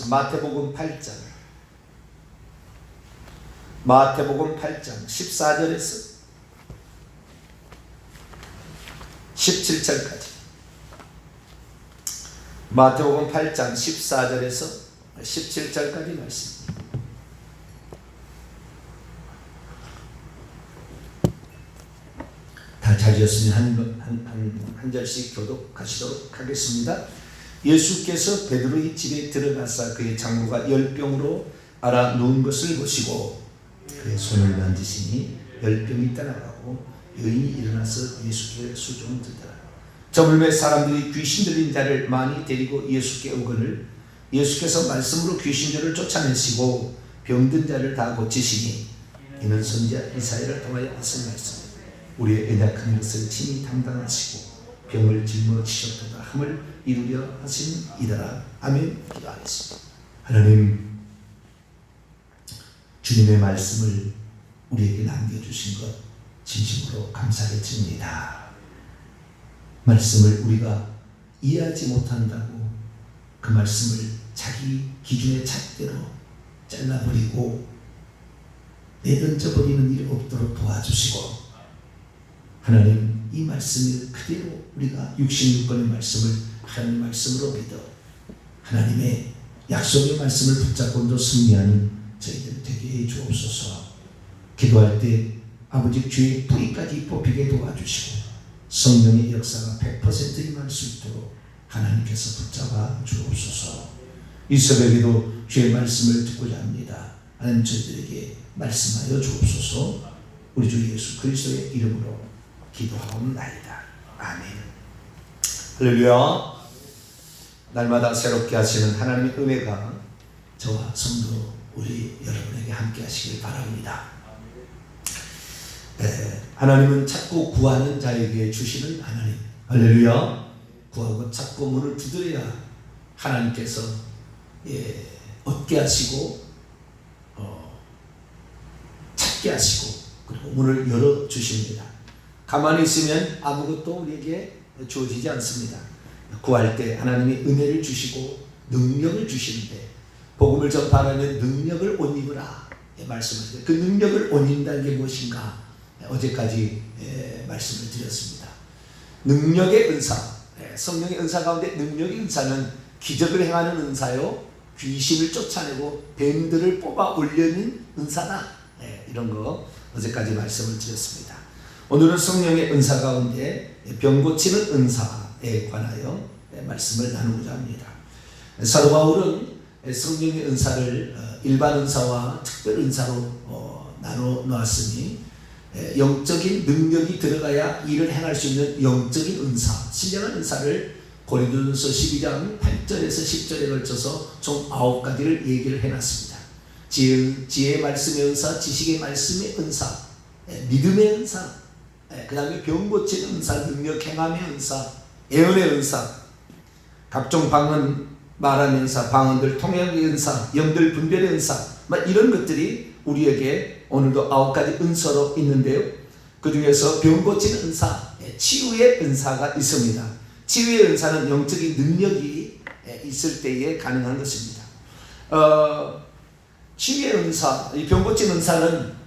마태복음 8장 14절에서 17절까지. 마태복음 8장 14절에서 17절까지 말씀. 다 찾으셨으면 한 절씩 교독하시도록 하겠습니다. 예수께서 베드로의 집에 들어가사 그의 장부가 10병으로 알아 누운 것을 보시고 그의 손을 만지시니 10병이 떠나가고 여인이 일어나서 예수께 수종을 들더라. 저물매 사람들이 귀신 들린 자를 많이 데리고 예수께 오거늘 예수께서 말씀으로 귀신들을 쫓아내시고 병든 자를 다 고치시니 이는 선지자 이사야를 통하여 하신 말씀 우리의 연약한 것을 친히 담당하시고 병을 짊어지셨도다 함을 이루려 하신 이더라. 아멘. 기도하겠습니다. 하나님, 주님의 말씀을 우리에게 남겨주신 것 진심으로 감사를 드립니다. 말씀을 우리가 이해하지 못한다고 그 말씀을 자기 기준의 잣대로 잘라버리고 내던져버리는 일이 없도록 도와주시고, 하나님, 이 말씀을 그대로 우리가 66권의 말씀을 하나님 말씀으로 믿어 하나님의 약속의 말씀을 붙잡고 또 승리하는 저희들 되게 해 주옵소서. 기도할 때 아버지 주의 뿌리까지 뽑히게 도와주시고 성령의 역사가 100% 임할 수 있도록 하나님께서 붙잡아 주옵소서. 이 새벽에도 주의 말씀을 듣고자 합니다. 하나님, 저희들에게 말씀하여 주옵소서. 우리 주 예수 그리스도의 이름으로 기도하옵나이다. 아멘. 할렐루야. 날마다 새롭게 하시는 하나님의 은혜가 저와 성도 우리 여러분에게 함께 하시길 바랍니다. 하나님은 찾고 구하는 자에게 주시는 하나님. 할렐루야. 구하고 찾고 문을 두드려야 하나님께서 얻게 하시고 찾게 하시고 그리고 문을 열어주십니다. 가만히 있으면 아무것도 우리에게 주어지지 않습니다. 구할 때 하나님이 은혜를 주시고 능력을 주시는데 복음을 전파하는 능력을 옷 입으라 말씀하시죠. 그 능력을 옷 입는다는 게 무엇인가 어제까지 말씀을 드렸습니다. 능력의 은사, 성령의 은사 가운데 능력의 은사는 기적을 행하는 은사요, 귀신을 쫓아내고 뱀들을 뽑아 올려는 은사다, 이런 거 어제까지 말씀을 드렸습니다. 오늘은 성령의 은사 가운데 병 고치는 은사에 관하여 말씀을 나누고자 합니다. 사도 바울은 성령의 은사를 일반 은사와 특별 은사로 나눠 놓았으니 영적인 능력이 들어가야 일을 행할 수 있는 영적인 은사, 신령한 은사를 고린도전서 12장 8절에서 10절에 걸쳐서 총 9가지를 얘기를 해놨습니다. 지혜의 말씀의 은사, 지식의 말씀의 은사, 믿음의 은사, 그 다음에 병 고치는 은사, 능력 행함의 은사, 예언의 은사, 각종 방언 말하는 은사, 방언들 통역의 은사, 영들 분별의 은사, 이런 것들이 우리에게 오늘도 9가지 은사로 있는데요. 그 중에서 병 고치는 은사, 치유의 은사가 있습니다. 치유의 은사는 영적인 능력이 있을 때에 가능한 것입니다. 치유의 은사, 이 병 고치는 은사는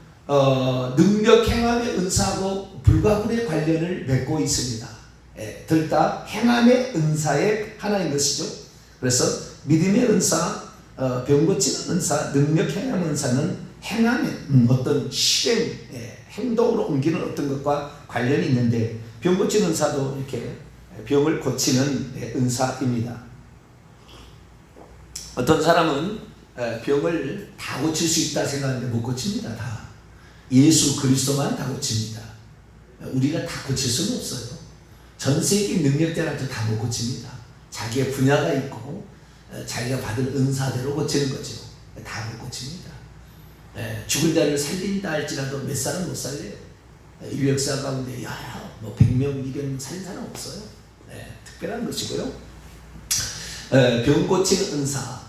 능력 행함의 은사하고 불가분의 관련을 맺고 있습니다. 둘 다 행함의 은사의 하나인 것이죠. 그래서 믿음의 은사, 병 고치는 은사, 능력 행함 은사는 행함의 어떤 실행, 행동으로 옮기는 어떤 것과 관련이 있는데 병 고치는 은사도 이렇게 병을 고치는 은사입니다. 어떤 사람은 병을 다 고칠 수 있다 생각하는데 못 고칩니다. 다 예수 그리스도만 다 고칩니다. 우리가 다 고칠 수는 없어요. 전 세계 능력자라도 다 못 고칩니다. 자기의 분야가 있고 자기가 받은 은사대로 고치는 거죠. 다 못 고칩니다. 죽은 자를 살린다 할지라도 몇 사람 못 살려요. 인류 역사 가운데 100명, 200명 살린 사람 없어요. 특별한 것이고요. 병 고치는 은사,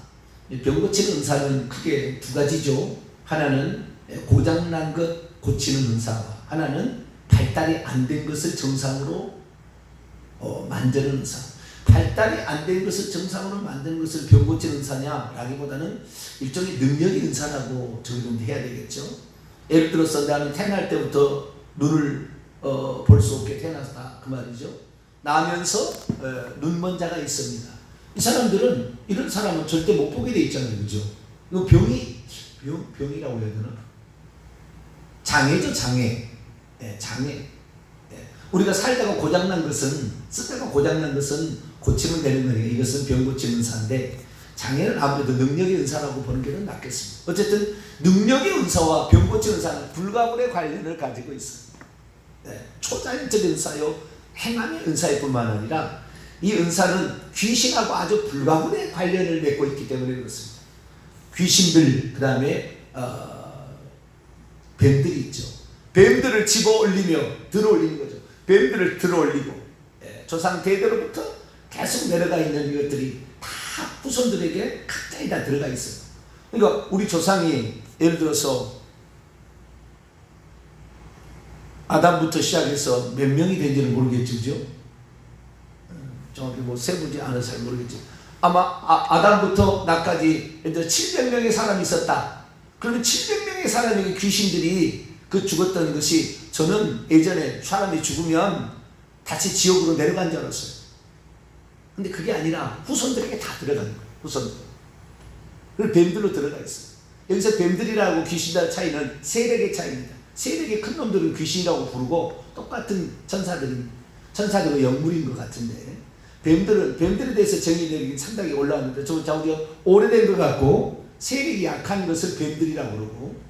병 고치는 은사는 크게 두 가지죠. 하나는 고장난 것 고치는 은사와 하나는 발달이 안 된 것을 정상으로 만드는 은사. 발달이 안 된 것을 정상으로 만드는 것을 병 고치는 은사냐라기보다는 일종의 능력의 은사라고 정리해야 되겠죠. 예를 들어서 나는 태어날 때부터 눈을 볼 수 없게 태어났다 그 말이죠. 나면서 눈먼 자가 있습니다. 이 사람들은, 이런 사람은 절대 못 보게 돼 있잖아요, 그죠? 이거 병이라고 해야 되나? 장애죠, 장애. 장애. 우리가 살다가 고장난 것은, 쓰다가 고장난 것은 고치면 되는 거니까 이것은 병 고치는 은사인데, 장애는 아무래도 능력의 은사라고 보는 게 낫겠습니다. 어쨌든 능력의 은사와 병 고치는 은사는 불가분의 관련을 가지고 있어요. 초자연적인 은사요, 행함의 은사일 뿐만 아니라 이 은사는 귀신하고 아주 불가분의 관련을 맺고 있기 때문에 그렇습니다. 귀신들, 그 다음에 뱀들이 있죠. 뱀들을 집어 올리며 들어 올리는 거죠. 뱀들을 들어 올리고, 조상 대대로부터 계속 내려가 있는 이것들이 다 후손들에게 각자에 다 들어가 있어요. 그러니까 우리 조상이 예를 들어서 아담부터 시작해서 몇 명이 된지는 모르겠죠, 그죠? 정확히 뭐 세부지 않아서 잘 모르겠지. 아마 아담부터 나까지 700명의 사람이 있었다. 그러면 700명의 사람에게 귀신들이 그 죽었던 것이, 저는 예전에 사람이 죽으면 다시 지옥으로 내려간 줄 알았어요. 근데 그게 아니라 후손들에게 다 들어가는 거예요. 후손들. 그리고 뱀들로 들어가 있어요. 여기서 뱀들이라고 귀신들 차이는 세력의 차이입니다. 세력의 큰 놈들은 귀신이라고 부르고 똑같은 천사들은 영물인 것 같은데, 뱀들에 대해서 정의 내리기 상당히 올라왔는데, 자, 우리가 오래된 것 같고 세력이 약한 것을 뱀들이라고 그러고,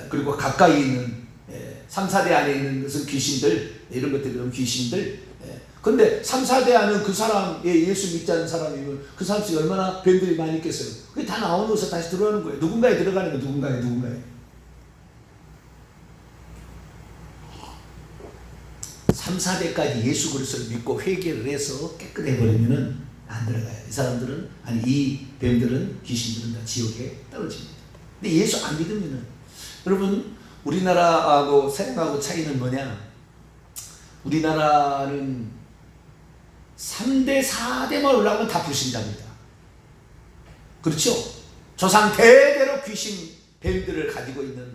그리고 가까이 있는 3, 4대 안에 있는 것은 귀신들, 이런 것들은 귀신들. 근데 3, 4대 안은 그 사람, 예수 믿지 않는 사람이면 그 사람 속에 얼마나 뱀들이 많이 있겠어요. 그게 다 나오면서 다시 들어가는 거예요. 누군가에 들어가는 거, 누군가에. 3, 4대까지 예수 그리스도를 믿고 회개를 해서 깨끗해버리면은 안 들어가요. 이 사람들은, 아니 이 뱀들은, 귀신들은 다 지옥에 떨어집니다. 근데 예수 안 믿으면은, 여러분 우리나라하고 서양하고 차이는 뭐냐? 우리나라는 3대 4대만 올라가면 다 불신자입니다. 그렇죠? 조상 대대로 귀신 뱀들을 가지고 있는,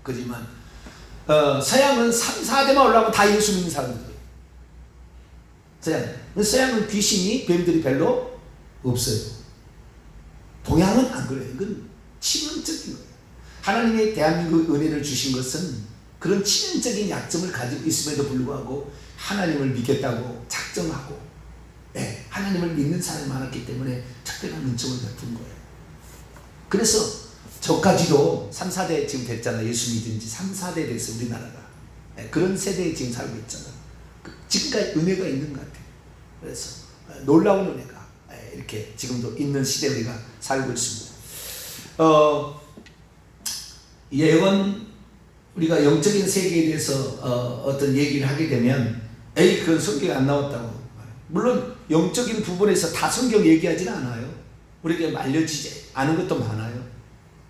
그지만 서양은 3, 4대만 올라가면 다 예수 믿는 사람들이에요. 서양은 귀신이, 뱀들이 별로 없어요. 동양은 안 그래요. 이건 치명적인 거예요. 하나님의 대한민국 은혜를 주신 것은 그런 치명적인 약점을 가지고 있음에도 불구하고 하나님을 믿겠다고 작정하고, 하나님을 믿는 사람이 많았기 때문에 특별한 은총을 베푼 거예요. 그래서 저까지도 3, 4대 지금 됐잖아. 예수 믿은 지 3, 4대 됐어, 우리나라가. 그런 세대에 지금 살고 있잖아. 지금까지 은혜가 있는 것 같아요. 그래서 놀라운 은혜가 이렇게 지금도 있는 시대에 우리가 살고 있습니다. 예언, 우리가 영적인 세계에 대해서 어떤 얘기를 하게 되면, 그건 성경에 안 나왔다고. 물론 영적인 부분에서 다 성경 얘기하지는 않아요. 우리에게 알려지지 않은 것도 많아요.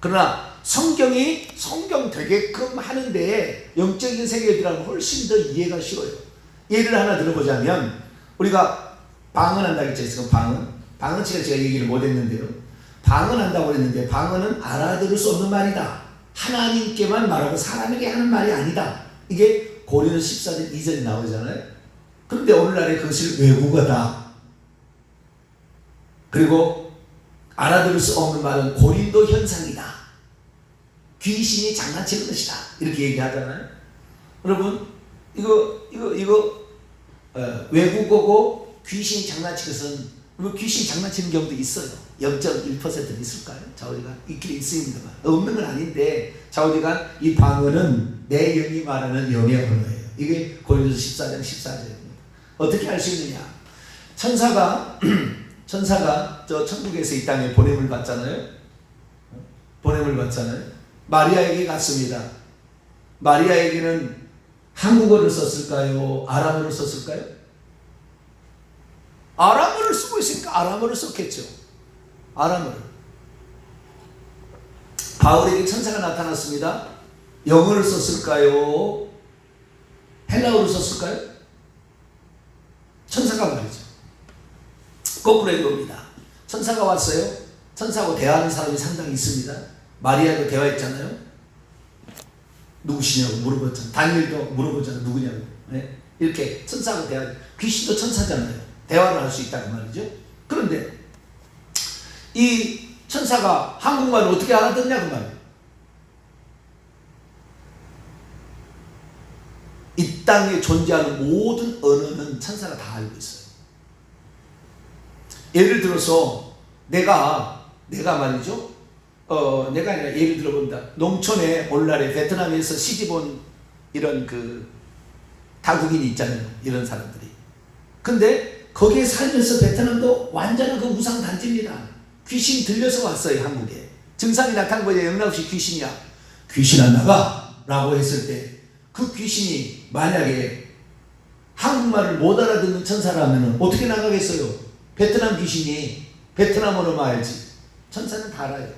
그러나 성경이 성경 되게끔 하는데 영적인 세계에 들어가면 훨씬 더 이해가 쉬워요. 예를 하나 들어보자면, 우리가 방언한다고 했죠. 방언 제가 얘기를 못했는데요. 방언한다고 했는데, 방언은 알아들을 수 없는 말이다. 하나님께만 말하고 사람에게 하는 말이 아니다. 이게 고린도서 14장 2절에 나오잖아요. 그런데 오늘날에 그것을 외국어다. 그리고 알아들을 수 없는 말은 고린도 현상이다. 귀신이 장난치는 것이다. 이렇게 얘기하잖아요. 여러분, 이거 외국어고 귀신이 장난치는 것은, 귀신이 장난치는 경우도 있어요. 0.1%는 있을까요? 자우리가 있긴 있습니다만 없는 건 아닌데, 자우리가 이 방언은 내 영이 말하는 영의 언어예요. 이게 고린도서 14장 14절입니다. 어떻게 알 수 있느냐? 천사가 저 천국에서 이 땅에 보냄을 받잖아요. 마리아에게 갔습니다. 마리아에게는 한국어를 썼을까요? 아람어를 썼을까요? 아람어를 쓰고 있으니까 아람어를 썼겠죠. 아람어를. 바울에게 천사가 나타났습니다. 영어를 썼을까요? 헬라어를 썼을까요? 천사가 말이죠. 거꾸로 해봅니다. 천사가 왔어요. 천사하고 대화하는 사람이 상당히 있습니다. 마리아도 대화했잖아요. 누구시냐고 물어봤잖아요. 다니엘도 물어보잖아요. 누구냐고. 네? 이렇게 천사하고 대화. 귀신도 천사잖아요. 대화를 할 수 있다는 말이죠. 그런데 이 천사가 한국말을 어떻게 알아듣냐고 말이에요. 이 땅에 존재하는 모든 언어는 천사가 다 알고 있어요. 예를 들어서 내가 말이죠. 내가 아니라 예를 들어본다. 농촌에 오늘날에 베트남에서 시집온 이런 그 다국인이 있잖아요. 이런 사람들이. 근데 거기에 살면서 베트남도 완전한 그 우상 단지입니다. 귀신 들려서 왔어요. 한국에. 증상이 나타난 거예요. 영락없이 귀신이야. 귀신 안 나가? 라고 했을 때 그 귀신이 만약에 한국말을 못 알아듣는 천사라면 어떻게 나가겠어요? 베트남 귀신이 베트남어로만 알지. 천사는 다 알아요.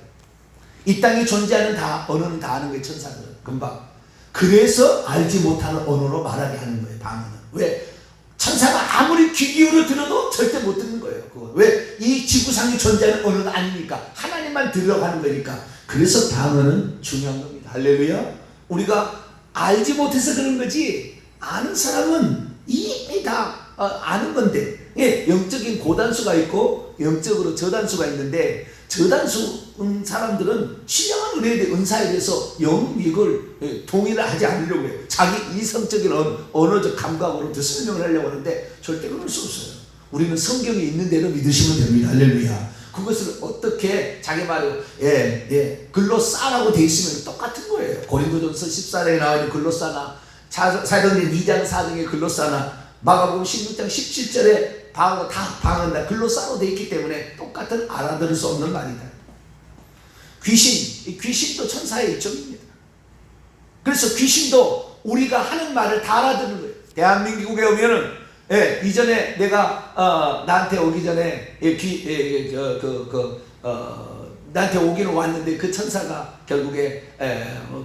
이 땅에 존재하는 다 언어는 다 아는 거예요. 천사는 금방. 그래서 알지 못하는 언어로 말하게 하는 거예요. 방언은. 왜? 천사가 아무리 귀 기울여 들어도 절대 못 듣는 거예요. 그거. 왜? 이 지구상에 존재하는 언어는 아니니까. 하나님만 들어가는 거니까. 그래서 방언은 중요한 겁니다. 할렐루야. 우리가 알지 못해서 그런 거지, 아는 사람은 이미 다 아는 건데. 예, 영적인 고단수가 있고 영적으로 저단수가 있는데, 저단수 사람들은 신령한 은혜에 대해 은사에 대해서 이걸 동의를 하지 않으려고 해요. 자기 이성적인 언어적 감각으로 설명을 하려고 하는데 절대 그럴 수 없어요. 우리는 성경에 있는 대로 믿으시면 됩니다. 할렐루야. 그것을 어떻게 자기 말로 글로 싸라고 돼 있으면 똑같은 거예요. 고린도전서 14장에 나와 있는 글로 싸나, 사도행전 2장 4장에 글로 싸나, 마가복음 16장 17절에 방언 다 방언다 글로 싸로 돼 있기 때문에 똑같은 알아들을 수 없는 말이다. 귀신도 천사의 일종입니다. 그래서 귀신도 우리가 하는 말을 다 알아듣는 거예요. 대한민국에 오면은 이전에 내가 나한테 오기 전에 나한테 오기는 왔는데 그 천사가 결국에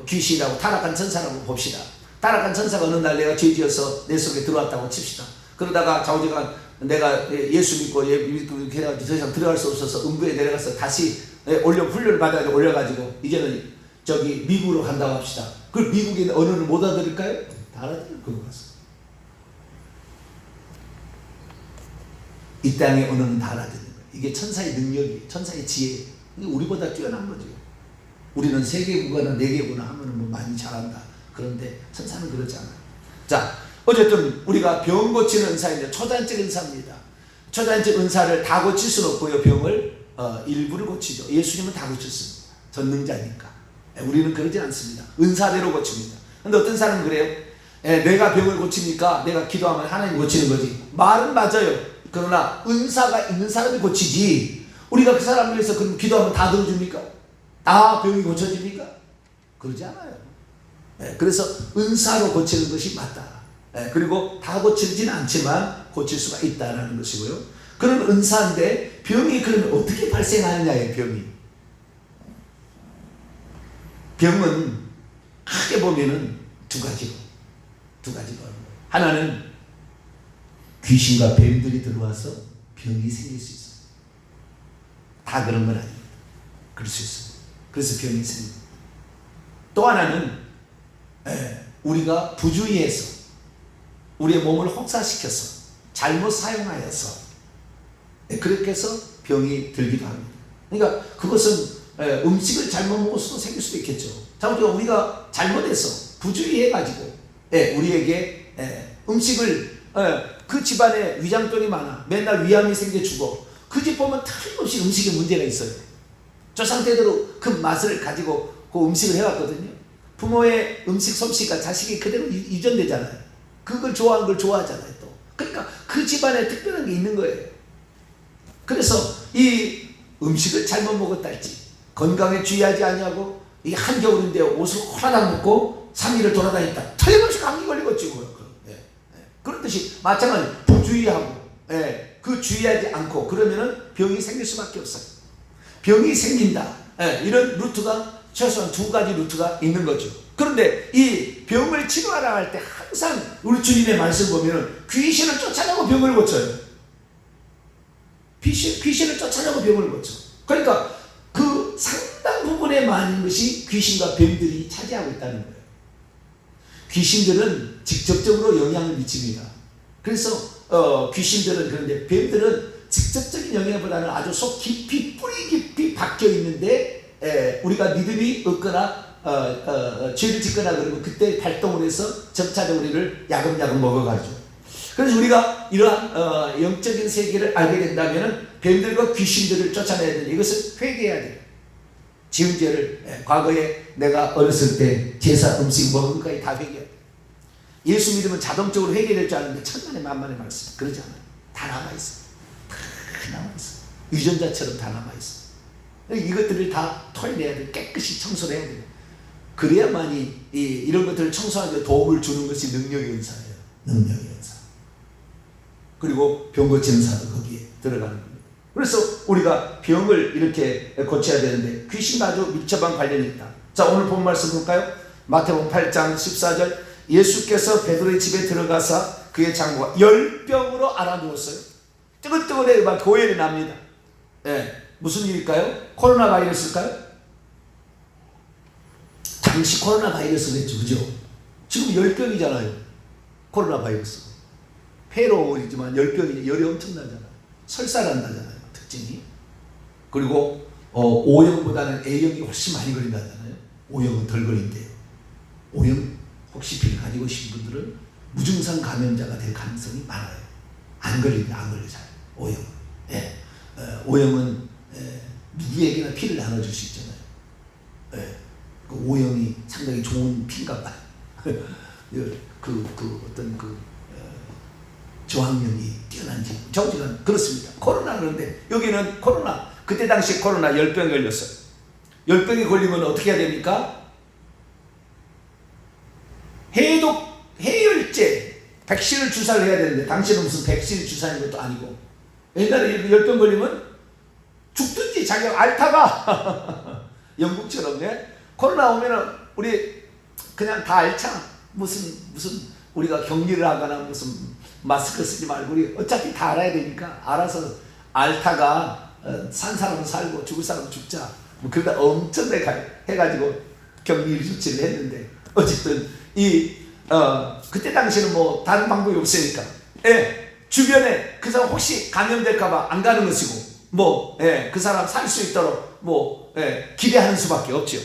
귀신이라고 타락한 천사라고 봅시다. 타락한 천사가 어느 날 내가 죄지어서 내 속에 들어왔다고 칩시다. 그러다가 좌우지간 내가 예수 믿고 이렇게 해가지고 더 이상 들어갈 수 없어서 음부에 내려가서 다시 훈련을 받아가지고 올려가지고 이제는 저기 미국으로 간다고 합시다. 그럼 미국의 언어를 못 알아들을까요? 다 알아들을 것 같습니다. 이 땅의 언어는 다 알아듣는 거예요. 이게 천사의 능력이에요. 천사의 지혜. 우리보다 뛰어난 거죠. 우리는 3개국어나 4개국어나 하면 뭐 많이 잘한다. 그런데 천사는 그렇지 않아요. 자, 어쨌든 우리가 병 고치는 은사인데 초단적 은사입니다. 초단적 은사를 다 고칠 수는 없고요. 병을 일부를 고치죠. 예수님은 다 고쳤습니다. 전능자니까. 우리는 그러지 않습니다. 은사대로 고칩니다. 근데 어떤 사람은 그래요. 내가 병을 고치니까 내가 기도하면 하나님 고치는 거지. 말은 맞아요. 그러나 은사가 있는 사람이 고치지, 우리가 그 사람을 위해서 그럼 기도하면 다 들어줍니까? 다 병이 고쳐집니까? 그러지 않아요. 그래서 은사로 고치는 것이 맞다. 그리고 다 고치진 않지만 고칠 수가 있다는 것이고요. 그런 은사인데 병이 그러면 어떻게 발생하느냐예요. 병은 크게 보면은 두 가지로. 하나는 귀신과 뱀들이 들어와서 병이 생길 수 있어요. 다 그런 건 아닙니다. 그럴 수 있어요. 그래서 병이 생깁니다. 또 하나는 우리가 부주의해서 우리의 몸을 혹사시켜서 잘못 사용하여서 그렇게 해서 병이 들기도 합니다. 그러니까 그것은 음식을 잘못 먹어서도 생길 수도 있겠죠. 잘못 우리가 잘못해서 부주의해가지고 우리에게 음식을 그 집안에 위장병이 많아. 맨날 위암이 생겨 죽어. 그 집 보면 틀림없이 음식에 문제가 있어요. 저 상태대로 그 맛을 가지고 그 음식을 해왔거든요. 부모의 음식 솜씨가 자식이 그대로 유전되잖아요. 그걸 좋아하는 걸 좋아하잖아요. 또. 그러니까 그 집안에 특별한 게 있는 거예요. 그래서 이 음식을 잘못 먹었다 할지, 건강에 주의하지 않냐고, 이 한겨울인데 옷을 호라당 먹고 3일을 돌아다녔다. 틀림없이 감기 걸리겠지 뭐. 그렇듯이 마찬가지 부주의하고 그 주의하지 않고 그러면은 병이 생길 수밖에 없어요. 병이 생긴다. 이런 루트가 최소한 2가지 루트가 있는 거죠. 그런데 이 병을 치료하라 할 때 항상 우리 주님의 말씀 보면은 귀신을 쫓아내고 병을 고쳐요. 귀신을 쫓아내고 병을 고쳐. 그러니까 그 상당 부분에 많은 것이 귀신과 뱀들이 차지하고 있다는 거예요. 귀신들은 직접적으로 영향을 미칩니다. 그래서 귀신들은, 그런데 뱀들은 직접적인 영향보다는 아주 속 깊이, 뿌리 깊이 박혀 있는데, 우리가 믿음이 없거나 죄를 짓거나 그러면 그때 발동을 해서 점차적으로 우리를 야금야금 먹어가죠. 그래서 우리가 이러한 영적인 세계를 알게 된다면 뱀들과 귀신들을 쫓아내야 되는데, 이것을 회개해야 돼요. 지은 죄를, 과거에 내가 어렸을 때 제사 음식 먹은 것까지 다 회개해야 돼요. 예수 믿으면 자동적으로 회개될 줄 아는데 천만의 만만의 말씀 그러지 않아요. 다 남아있어요. 다 남아있어요. 유전자처럼 다 남아있어요. 이것들을 다 털어내야 돼요. 깨끗이 청소를 해야 돼요. 그래야만이 이런 것들을 청소하는 데 도움을 주는 것이 능력의 은사예요. 능력의 은사. 그리고 병 고치는 사도 거기에 들어가는 겁니다. 그래서 우리가 병을 이렇게 고쳐야 되는데 귀신과 아주 밀접한 관련이 있다. 자, 오늘 본 말씀 볼까요? 마태복음 8장 14절. 예수께서 베드로의 집에 들어가사 그의 장모가 열병으로 앓아누웠어요. 뜨끈뜨끈해 막 고열이 납니다. 무슨 일일까요? 코로나 바이러스일까요? 당시 코로나 바이러스겠죠, 그죠? 지금 열병이잖아요. 코로나 바이러스. 폐로이지만 열병이 열이 엄청나잖아요. 설사난다잖아요, 특징이. 그리고 O형보다는 A형이 훨씬 많이 걸린다잖아요. O형은 덜 걸린대요. O형 혹시 비를 가지고 계신 분들은 무증상 감염자가 될 가능성이 많아요. 안 걸리면 안 걸리잖아요. O형은. O형은 누구에게나 피를 나눠줄 수 있잖아요. 그 O형이 상당히 좋은 피인가 봐요. 어떤 저항력이 뛰어난지 저지는 그렇습니다. 코로나. 그런데 여기는 코로나, 그때 당시 코로나 열병이 걸렸어요. 열병이 걸리면 어떻게 해야 됩니까? 해열제, 백신을 주사를 해야 되는데 당시는 무슨 백신 주사인 것도 아니고, 옛날에 열병 걸리면 죽든지 자기가 앓다가 영국처럼 코로나 오면은 우리 그냥 다 앓자. 무슨 우리가 격리를 하거나 무슨 마스크 쓰지 말고 우리 어차피 다 알아야 되니까 알아서 앓다가 산 사람은 살고 죽을 사람은 죽자. 뭐 그러다 엄청나게 해가지고 격리 조치를 했는데, 어쨌든 그때 당시에는 뭐 다른 방법이 없으니까 주변에 그 사람 혹시 감염될까봐 안 가는 것이고, 그 사람 살 수 있도록 기대하는 수밖에 없죠.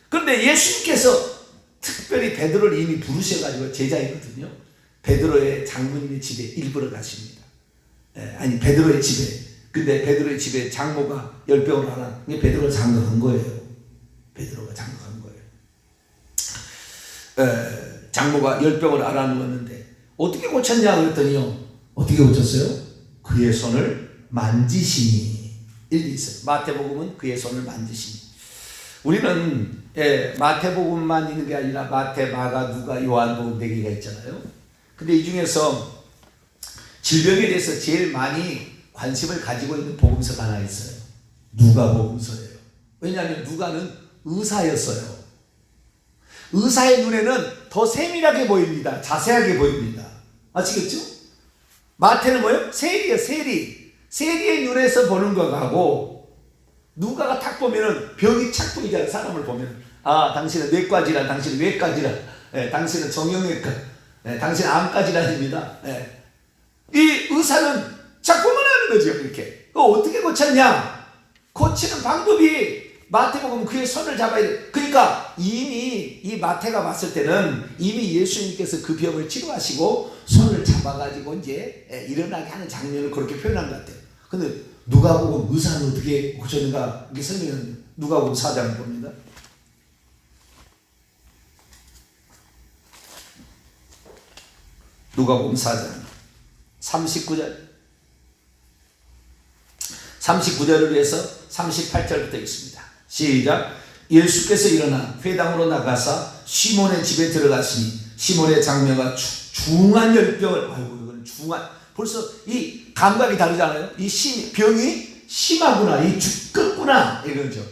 그런데 예수님께서 특별히 베드로를 이미 부르셔가지고 제자이거든요. 베드로의 장모님의 집에 일부러 가십니다. 아니, 베드로의 집에. 근데 베드로의 집에 장모가 열병을 하나. 베드로가 장가간 거예요. 베드로가 장가간 거예요. 장모가 열병을 앓아누웠는데 어떻게 고쳤냐 그랬더니요. 어떻게 고쳤어요? 그의 손을 만지시니. 이렇게 있어요. 마태복음은 그의 손을 만지시니. 우리는 마태복음만 있는 게 아니라 마태, 마가, 누가, 요한복음 4개가 있잖아요. 근데 이 중에서 질병에 대해서 제일 많이 관심을 가지고 있는 복음서가 하나 있어요. 누가복음서예요. 왜냐하면 누가는 의사였어요. 의사의 눈에는 더 세밀하게 보입니다. 자세하게 보입니다. 아시겠죠? 마태는 뭐예요? 세리예요, 세리. 세리의 눈에서 보는 것하고, 누가가 탁 보면은 병이 착 보이잖아요. 사람을 보면. 아, 당신은 내과 질환, 당신은 외과 질환, 당신은 정형외과, 당신은 암과 질환입니다. 이 의사는 착 보면 하는 거죠, 이렇게. 그거 어떻게 고쳤냐? 고치는 방법이 마태복음 그의 손을 잡아야 돼. 그러니까 이미 이 마태가 봤을 때는 이미 예수님께서 그 병을 치료하시고 손을 잡아가지고 이제 일어나게 하는 장면을 그렇게 표현한 것 같아요. 근데 누가복음 의사는 어떻게 고쳤는가 이게 설명은 누가복음 4장을 봅니다. 누가복음 4장 39절을 위해서 38절부터 읽습니다. 시작. 예수께서 일어나 회당으로 나가사 시몬의 집에 들어갔으니 시몬의 장녀가 중한 열병을, 아이고 이건 중한, 벌써 이 감각이 다르잖아요. 이 병이 심하구나, 이 죽겠구나 이거죠.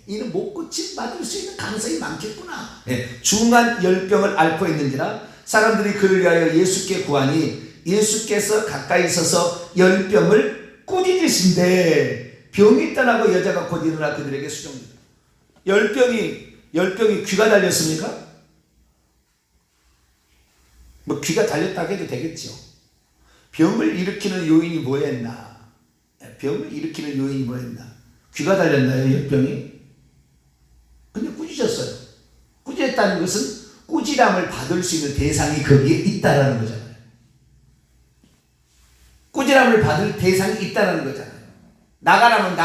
이는 못 고침 받을 수 있는 가능성이 많겠구나. 중한 열병을 앓고 있는지라 사람들이 그를 위하여 예수께 구하니 예수께서 가까이 서서 열병을 꾸짖으신데 병이 떠나고 여자가 곧 일어나 그들에게 수종되라. 열병이 귀가 달렸습니까? 뭐 귀가 달렸다고 해도 되겠죠. 병을 일으키는 요인이 뭐였나? 병을 일으키는 요인이 뭐였나? 귀가 달렸나요, 열병이? 근데 꾸짖었어요. 꾸짖었다는 것은 꾸지람을 받을 수 있는 대상이 거기에 있다라는 거잖아요. 꾸지람을 받을 대상이 있다라는 거잖아요. 나가라면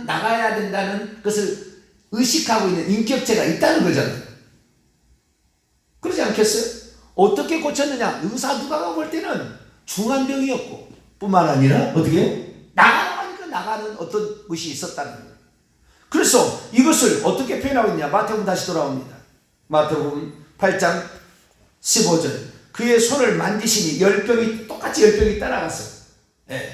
나가야 된다는 것을 의식하고 있는 인격체가 있다는 거잖아요. 그러지 않겠어요? 어떻게 고쳤느냐? 의사 누가가 볼 때는 중한 병이었고 뿐만 아니라 어떻게? 나가니까 나가는 어떤 것이 있었다는 거예요. 그래서 이것을 어떻게 표현하고 있냐? 마태복음 다시 돌아옵니다. 마태복음 8장 15절. 그의 손을 만지시니 똑같이 열병이 따라갔어요.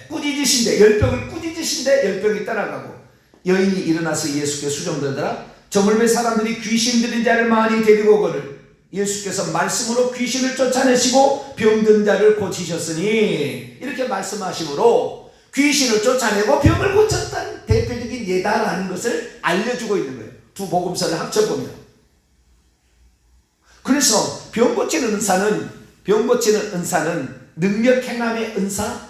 꾸짖으신데 열병을 꾸짖으신데 열병이 따라가고 여인이 일어나서 예수께 수종되더라. 저물매 사람들이 귀신 들린 자를 많이 데리고 오거늘 예수께서 말씀으로 귀신을 쫓아내시고 병든 자를 고치셨으니 이렇게 말씀하심으로 귀신을 쫓아내고 병을 고쳤다는 대표적인 예다라는 것을 알려주고 있는 거예요. 두 복음서를 합쳐보면. 그래서 병 고치는 은사는 능력 행함의 은사,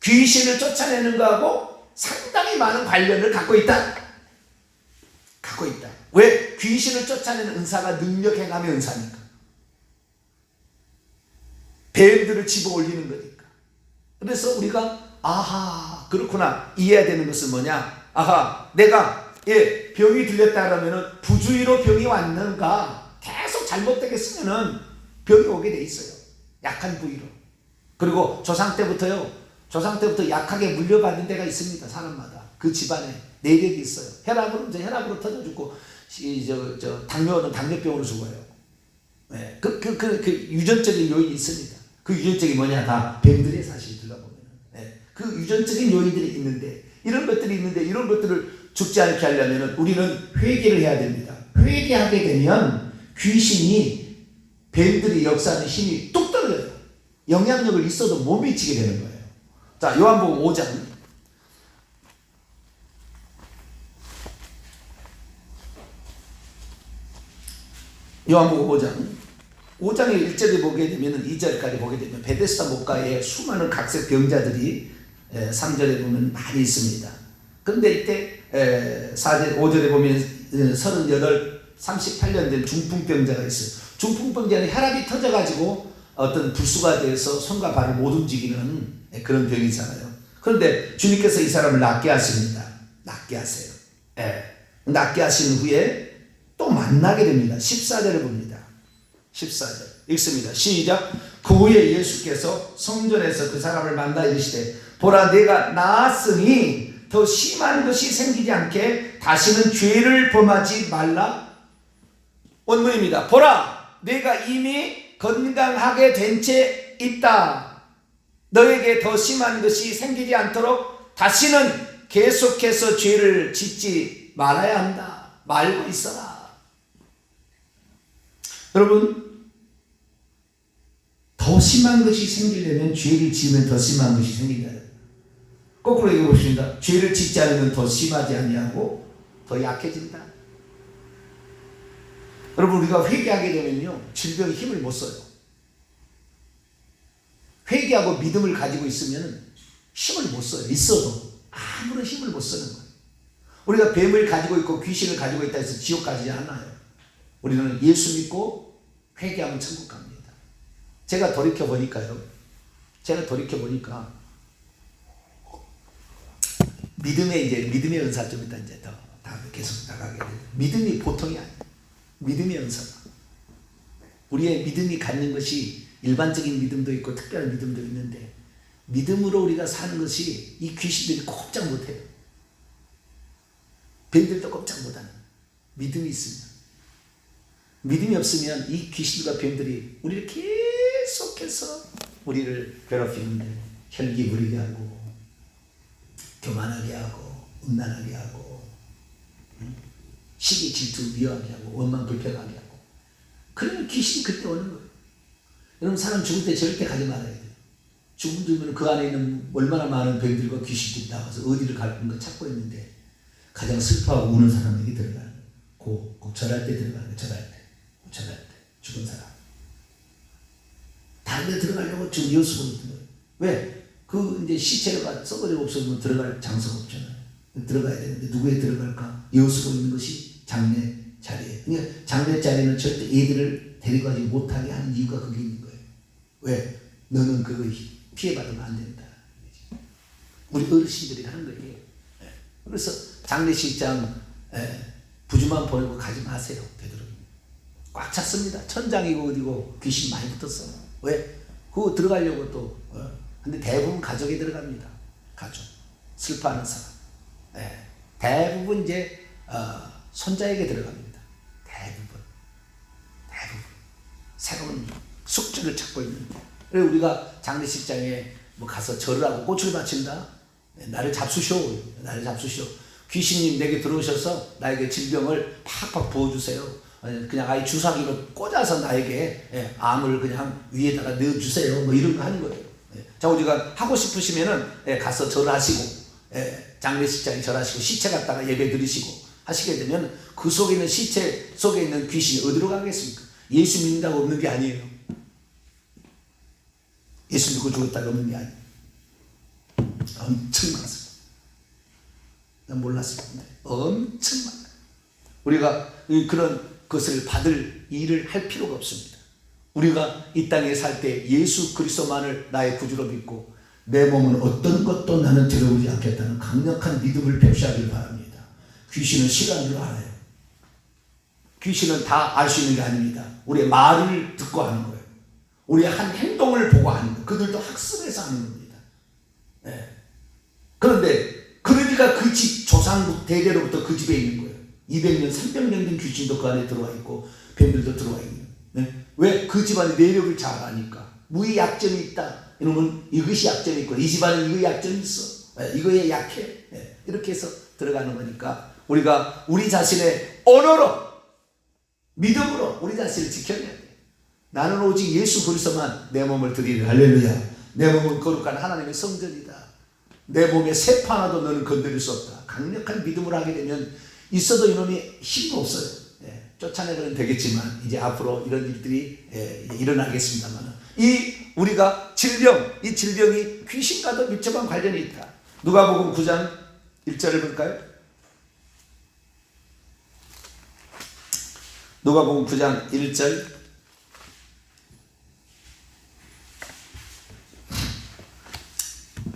귀신을 쫓아내는 거하고 상당히 많은 관련을 갖고 있다. 왜? 귀신을 쫓아내는 은사가 능력 행함의 은사니까. 뱀들을 집어 올리는 거니까. 그래서 우리가 그렇구나 이해해야 되는 것은 뭐냐? 내가 병이 들렸다 그러면은 부주의로 병이 왔는가 계속 잘못되게 쓰면은 병이 오게 돼 있어요. 약한 부위로. 그리고 조상 때부터 약하게 물려받는 데가 있습니다. 사람마다 그 집안에 내력이 있어요. 혈압으로 터져 죽고 당뇨는 당뇨병으로 죽어요. 그 유전적인 요인이 있습니다. 그 유전적이 뭐냐? 다 뱀들의 사실이 들어보면 그 유전적인 요인들이 있는데 이런 것들을 죽지 않게 하려면 우리는 회개를 해야 됩니다. 회개하게 되면 귀신이 뱀들이 역사하는 힘이 뚝 떨어져요. 영향력을 있어도 못 미치게 되는 거예요. 자, 요한복음 5장. 요한복음 5장의 1절에 보게 되면 2절까지 보게 되면 베데스다 목가에 수많은 각색 병자들이 3절에 보면 많이 있습니다. 그런데 이때 5절에 보면 38년 된 중풍병자가 있어요. 중풍병자는 혈압이 터져가지고 어떤 불수가 돼서 손과 발을 못 움직이는 그런 병이잖아요. 그런데 주님께서 이 사람을 낫게 하십니다. 낫게 하세요. 낫게 하신 후에 또 만나게 됩니다. 14절을 봅니다. 14절 읽습니다. 시작. 그 후에 예수께서 성전에서 그 사람을 만나 이르시되 보라 내가 나았으니 더 심한 것이 생기지 않게 다시는 죄를 범하지 말라. 원문입니다. 보라 내가 이미 건강하게 된 채 있다. 너에게 더 심한 것이 생기지 않도록 다시는 계속해서 죄를 짓지 말아야 한다. 말고 있어라. 여러분, 더 심한 것이 생기려면 죄를 지으면 더 심한 것이 생긴다. 거꾸로 얘기해 보십니다. 죄를 짓지 않으면 더 심하지 아니하고 더 약해진다. 여러분, 우리가 회개하게 되면요 질병이 힘을 못 써요. 회개하고 믿음을 가지고 있으면 힘을 못 써요. 있어도 아무런 힘을 못 쓰는 거예요. 우리가 뱀을 가지고 있고 귀신을 가지고 있다 해서 지옥 가지 않아요. 우리는 예수 믿고 회개하면 천국 갑니다. 제가 돌이켜보니까 믿음의 은사 좀 이따 이제 더 다음에 계속 나가게 돼요. 믿음이 보통이 아니에요. 믿음의 은사가. 우리의 믿음이 갖는 것이 일반적인 믿음도 있고 특별한 믿음도 있는데 믿음으로 우리가 사는 것이 이 귀신들이 꼼짝 못해요. 뱀들도 꼼짝 못하는 믿음이 있습니다. 믿음이 없으면 이 귀신과 뱀들이 우리를 계속해서 우리를 괴롭히는데 혈기 부리게 하고 교만하게 하고 음란하게 하고 시기 질투 미워하게 하고 원망 불평하게 하고 그러면 귀신이 그때 오는 거예요. 여러분 사람 죽을 때 절대 가지 말아야 돼요. 죽음 들면 그 안에 있는 얼마나 많은 병들과 귀신들이 나와서 어디를 갈 건가 찾고 있는데 가장 슬퍼하고 우는 사람에게 들어가는 거예요. 꼭 절할 때 들어가는 거예요. 절할 때 죽은 사람. 다른 데 들어가려고 지금 여수고 있는 거예요. 왜? 그 이제 시체가 썩어지고 없어지면 들어갈 장소가 없잖아요. 들어가야 되는데 누구에 들어갈까? 여수고 있는 것이 장례 자리예요. 그러니까 장례 자리는 절대 애들을 데리고 가지 못하게 하는 이유가 그게 있는 거예요. 왜? 너는 그거 피해받으면 안 된다. 우리 어르신들이 하는 거예요. 그래서 장례식장 부주만 보내고 가지 마세요. 되도록 꽉 찼습니다. 천장이고 어디고 귀신 많이 붙었어. 왜? 그거 들어가려고 또 근데 대부분 가족이 들어갑니다. 가족 슬퍼하는 사람. 대부분 이제 손자에게 들어갑니다. 대부분 새로운 숙주를 찾고 있는데 그래서 우리가 장례식장에 뭐 가서 절을 하고 꽃을 바친다. 나를 잡수시오. 나를 잡수시오. 귀신님 내게 들어오셔서 나에게 질병을 팍팍 부어주세요. 그냥 아예 주사기로 꽂아서 나에게 암을 그냥 위에다가 넣어주세요. 뭐 이런 거 하는 거예요. 자, 우리가 하고 싶으시면은 가서 절하시고 장례식장에 절하시고 시체 갖다가 예배 드리시고 하시게 되면 그 속에 있는 시체 속에 있는 귀신이 어디로 가겠습니까? 예수 믿는다고 없는 게 아니에요. 예수 믿고 죽었다고 없는 게 아니에요. 엄청 많습니다. 난 몰랐습니다. 엄청 많아요. 우리가 그런 것을 받을 일을 할 필요가 없습니다. 우리가 이 땅에 살 때 예수 그리스도만을 나의 구주로 믿고 내 몸은 어떤 것도 나는 들어오지 않겠다는 강력한 믿음을 표시하길 바랍니다. 귀신은 시간을 알아요. 귀신은 다 알 수 있는 게 아닙니다. 우리의 말을 듣고 하는 거예요. 우리의 한 행동을 보고 하는 거예요. 그들도 학습해서 하는 겁니다. 그런데 그러니까 그 집 조상 대대로부터 그 집에 있는 거예요. 200년, 300년 된 귀신도 그 안에 들어와 있고 뱀들도 들어와 있는. 왜? 그 집안의 내력을 잘 아니까. 무의 약점이 있다. 이러면 이것이 약점이 있고 이 집안은 이거의 약점이 있어. 이거에 약해. 이렇게 해서 들어가는 거니까 우리가 우리 자신의 언어로 믿음으로 우리 자신을 지켜내야 돼. 나는 오직 예수 그리스도만 내 몸을 드리는 할렐루야. 내 몸은 거룩한 하나님의 성전이다. 내 몸에 세포 하나도 너는 건드릴 수 없다. 강력한 믿음을 하게 되면 있어도 이놈이 힘도 없어요. 쫓아내면 되겠지만 이제 앞으로 이런 일들이 일어나겠습니다만 이 우리가 질병, 이 질병이 귀신과도 밀접한 관련이 있다. 누가복음 9장 1절을 볼까요? 누가복음 9장 1절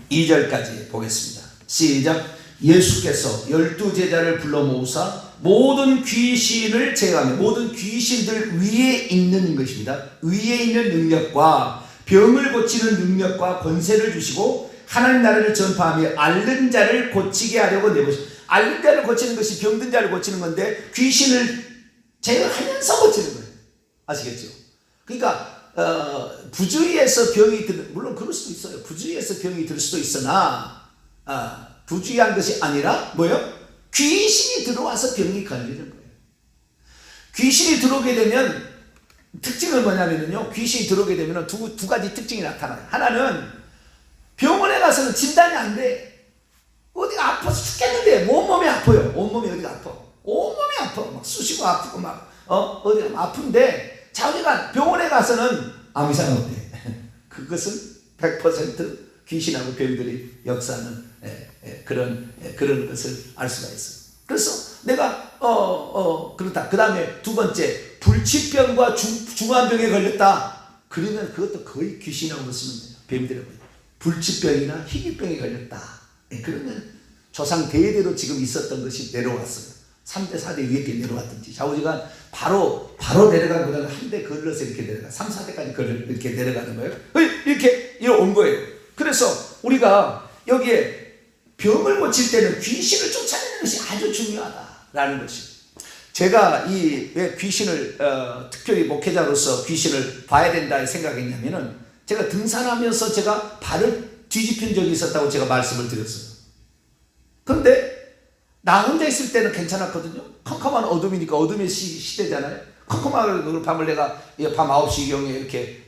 2절까지 보겠습니다. 시작. 예수께서 12제자를 불러 모으사 모든 귀신을 제거하며 모든 귀신들 위에 있는 것입니다. 위에 있는 능력과 병을 고치는 능력과 권세를 주시고 하나님 나라를 전파하며 앓는 자를 고치게 하려고 내보시고 앓는 자를 고치는 것이 병든 자를 고치는 건데 귀신을 제거하면서 고치는 거예요. 아시겠죠? 그러니까 부주의해서 병이 물론 그럴 수도 있어요. 부주의해서 병이 들 수도 있으나 부주의한 것이 아니라 뭐요? 귀신이 들어와서 병이 걸리는 거예요. 귀신이 들어오게 되면 특징은 뭐냐면요. 귀신이 들어오게 되면 두 가지 특징이 나타나요. 하나는 병원에 가서는 진단이 안 돼. 어디가 아파서 죽겠는데 온몸이 아파요. 온몸이 어디가 아파. 온몸이 아파. 막 쑤시고 아프고 막 어디가 아픈데 자기가 병원에 가서는 아무 이상 없대. 그것은 100% 귀신하고 병들이 역사하는 그런 것을 알 수가 있어요. 그래서 내가 그렇다. 그 다음에 두 번째 불치병과 중환병에 걸렸다. 그러면 그것도 거의 귀신하고 쓰면 돼요. 뱀들하고 불치병이나 희귀병에 걸렸다. 그러면 조상 대대로 지금 있었던 것이 내려왔어요. 3대 4대 위에 내려왔든지 좌우지간 바로 내려가는 거는 한 대 걸러서 이렇게 내려가 3, 4대까지 걸러 이렇게 내려가는 거예요. 이렇게 온 거예요. 그래서 우리가 여기에 병을 고칠 때는 귀신을 쫓아내는 것이 아주 중요하다라는 것이. 제가 왜 귀신을 특별히 목회자로서 귀신을 봐야 된다 생각했냐면은 제가 등산하면서 제가 발을 뒤집힌 적이 있었다고 제가 말씀을 드렸어요. 그런데 나 혼자 있을 때는 괜찮았거든요. 컴컴한 어둠이니까 어둠의 시대잖아요. 컴컴한 밤을 내가 밤 9시경에 이렇게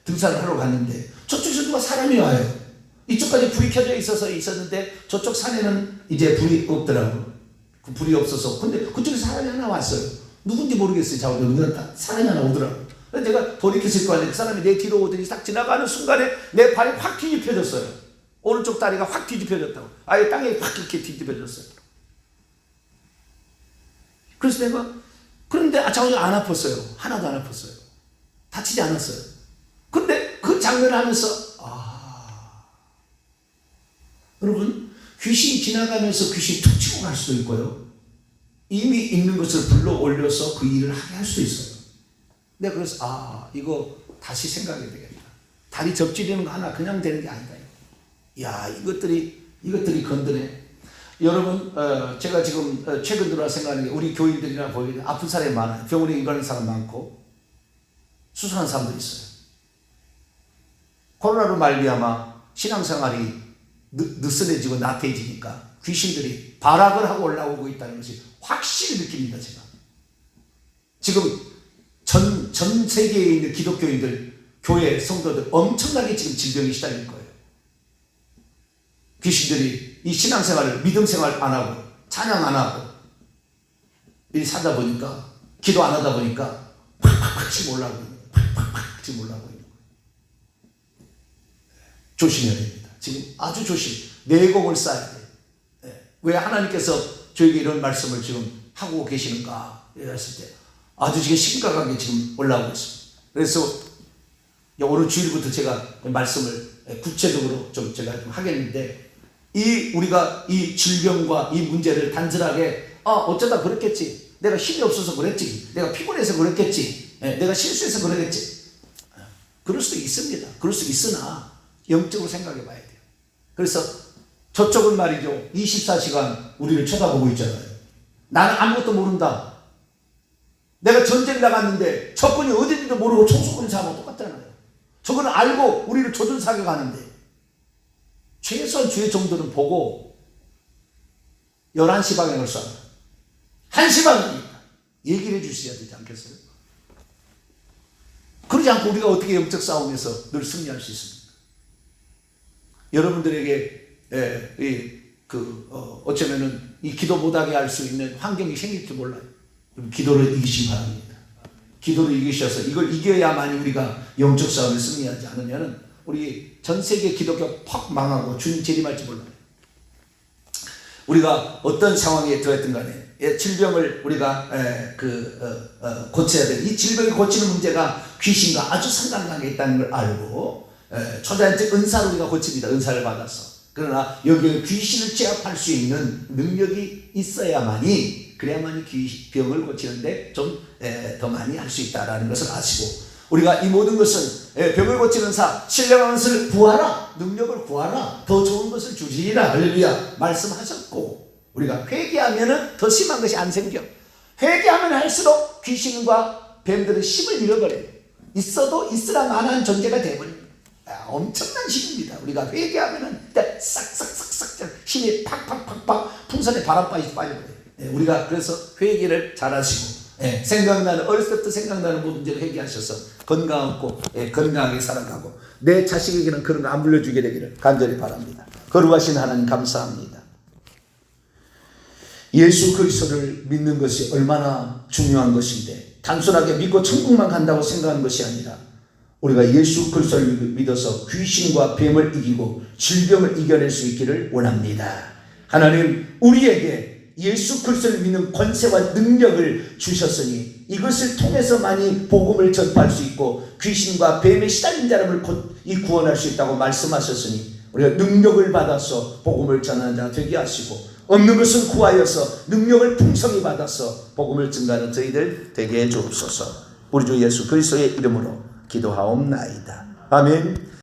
등산을 하러 갔는데 저쪽에서 누가 사람이 와요. 이쪽까지 불이 켜져 있었는데 저쪽 산에는 이제 불이 없더라고. 그 불이 없어서. 근데 그쪽에 사람이 하나 왔어요. 누군지 모르겠어요. 자고 누구나 사람이 하나 오더라고. 그래서 내가 돌이켰을 거 아니에요. 그 사람이 내 뒤로 오더니 딱 지나가는 순간에 내 발이 확 뒤집혀졌어요. 오른쪽 다리가 확 뒤집혀졌다고. 아예 땅에 확 이렇게 뒤집혀졌어요. 그래서 내가 그런데 자고가 안 아팠어요. 하나도 안 아팠어요. 다치지 않았어요. 근데 그 장면을 하면서 여러분, 귀신이 지나가면서 귀신이 툭 치고 갈 수도 있고요. 이미 있는 것을 불러 올려서 그 일을 하게 할 수도 있어요. 내가 그래서 이거 다시 생각해야 되겠다. 다리 접지르는 거 하나 그냥 되는 게 아니다. 야, 이것들이 건드네. 여러분, 제가 지금 최근 들어 생각하는 게 우리 교인들이나 보이는 아픈 사람이 많아요. 병원에 입원하는 사람 많고 수술하는 사람도 있어요. 코로나로 말미암아 신앙생활이 느슨해지고 나태해지니까 귀신들이 발악을 하고 올라오고 있다는 것이 확실히 느낍니다. 제가 지금 전 세계에 있는 기독교인들, 교회 성도들 엄청나게 지금 질병이 시달릴 거예요. 귀신들이 이 신앙생활을, 믿음생활 안 하고 찬양 안 하고 일 사다 보니까, 기도 안 하다 보니까 팍팍팍 치고 올라오고 있는 거예요. 팍팍팍 치고 올라오고 있는 거예요. 조심해야 됩니다. 지금 아주 조심. 내공을 쌓아야 돼요. 왜 하나님께서 저에게 이런 말씀을 지금 하고 계시는가 이랬을 때 아주 지금 심각하게 지금 올라오고 있습니다. 그래서 오늘 주일부터 제가 말씀을 구체적으로 좀 제가 좀 하겠는데, 우리가 이 질병과 이 문제를 단순하게 어쩌다 그랬겠지, 내가 힘이 없어서 그랬지, 내가 피곤해서 그랬겠지, 내가 실수해서 그러겠지, 그럴 수도 있습니다. 그럴 수 있으나 영적으로 생각해 봐야 돼요. 그래서 저쪽은 말이죠, 24시간 우리를 쳐다보고 있잖아요. 나는 아무것도 모른다. 내가 전쟁 나갔는데 적군이 어딘지도 모르고 총 쏘는 사람하고 똑같잖아요. 저거는 알고 우리를 조준사격하는데, 최소한 주의 정도는 보고 11시 방향을 쏴라, 1시 방향이니까 얘기를 해주셔야 되지 않겠어요? 그러지 않고 우리가 어떻게 영적 싸움에서 늘 승리할 수 있습니까? 여러분들에게 어쩌면은 이 기도 못하게 할 수 있는 환경이 생길지 몰라요. 기도를 이기시기 바랍니다. 기도를 이기셔서 이걸 이겨야만이 우리가 영적 싸움에 승리하지 않으면은 우리 전 세계 기독교 팍 망하고 주님 재림할지 몰라요. 우리가 어떤 상황에 들어있든 간에 질병을 우리가 고쳐야 돼. 이 질병을 고치는 문제가 귀신과 아주 상관관계가 있다는 걸 알고 초자연적 은사로 우리가 고칩니다. 은사를 받아서. 그러나 여기에 귀신을 제압할 수 있는 능력이 있어야만이, 그래야만이 병을 고치는데 좀 더 많이 할 수 있다는 것을 아시고, 우리가 이 모든 것은 병을 고치는 신령한 것을 구하라, 능력을 구하라, 더 좋은 것을 주시리라, 할렐루야 말씀하셨고, 우리가 회개하면은 더 심한 것이 안 생겨. 회개하면 할수록 귀신과 뱀들은 힘을 잃어버려요. 있어도 있으라 만한 존재가 되어버립니다. 엄청난 힘입니다. 우리가 회개하면은 싹싹싹싹 힘이 팍팍팍팍 풍선에 바람 빠져버려요. 우리가 그래서 회개를 잘하시고, 어렸을 때부터 생각나는 모든 문제를 회개하셔서 건강하고 건강하게 살아가고, 내 자식에게는 그런 거 안 물려주게 되기를 간절히 바랍니다. 거룩하신 하나님 감사합니다. 예수 그리스도를 믿는 것이 얼마나 중요한 것인데, 단순하게 믿고 천국만 간다고 생각하는 것이 아니라 우리가 예수 그리스도를 믿어서 귀신과 뱀을 이기고 질병을 이겨낼 수 있기를 원합니다. 하나님, 우리에게 예수 그리스도를 믿는 권세와 능력을 주셨으니 이것을 통해서만이 복음을 전파할 수 있고 귀신과 뱀에 시달린 사람을 곧 구원할 수 있다고 말씀하셨으니, 우리가 능력을 받아서 복음을 전하는 자 되게 하시고, 없는 것은 구하여서 능력을 풍성히 받아서 복음을 증가하는 저희들 되게 해 주옵소서. 우리 주 예수 그리스도의 이름으로 기도하옵나이다. 아멘.